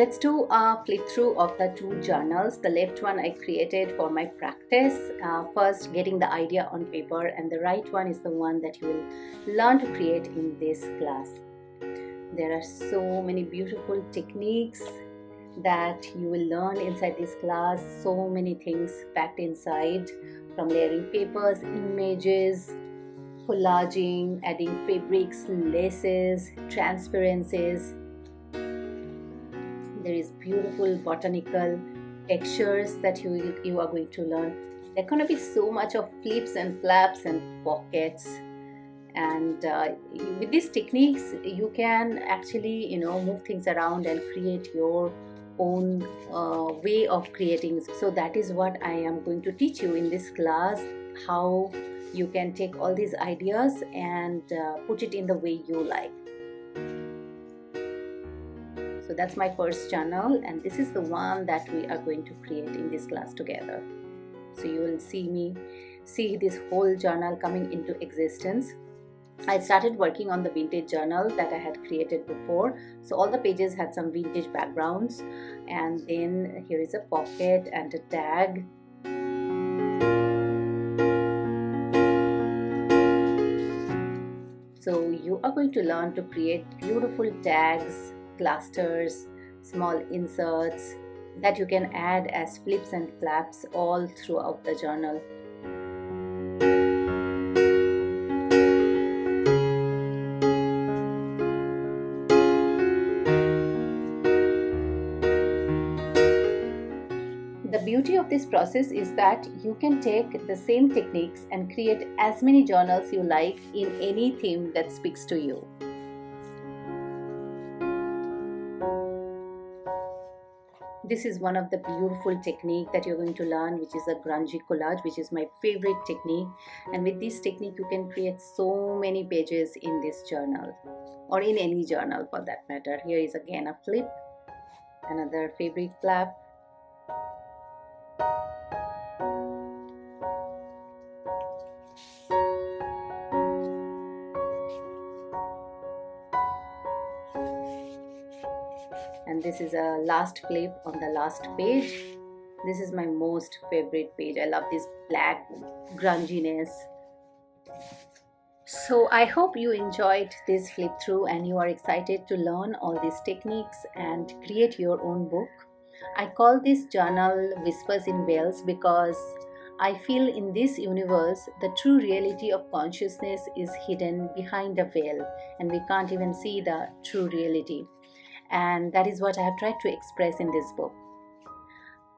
Let's do a flip through of the two journals. The left one I created for my practice, first getting the idea on paper, and the right one is the one that you will learn to create in this class. There are so many beautiful techniques that you will learn inside this class, so many things packed inside, from layering papers, images, collaging, adding fabrics, laces, transparencies. There is beautiful botanical textures that you are going to learn. There are going to be so much of flips and flaps and pockets, and with these techniques you can actually move things around and create your own way of creating. So that is what I am going to teach you in this class, how you can take all these ideas and put it in the way you like. So that's my first journal, and this is the one that we are going to create in this class together. So you will see this whole journal coming into existence. I started working on the vintage journal that I had created before. So all the pages had some vintage backgrounds, and then here is a pocket and a tag. So you are going to learn to create beautiful tags, clusters, small inserts that you can add as flips and flaps all throughout the journal. The beauty of this process is that you can take the same techniques and create as many journals you like in any theme that speaks to you. This is one of the beautiful technique that you're going to learn, which is a grungy collage, which is my favorite technique. And with this technique you can create so many pages in this journal, or in any journal for that matter. Here is again a flip, another fabric flap, and this is a last flip on the last page. This is my most favorite page. I love this black grunginess. So I hope you enjoyed this flip through and you are excited to learn all these techniques and create your own book. I call this journal Whispers in Veils because I feel in this universe the true reality of consciousness is hidden behind a veil, and we can't even see the true reality. And that is what I have tried to express in this book.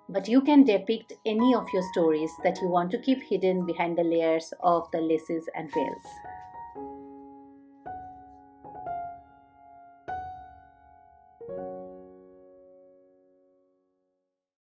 But you can depict any of your stories that you want to keep hidden behind the layers of the laces and veils.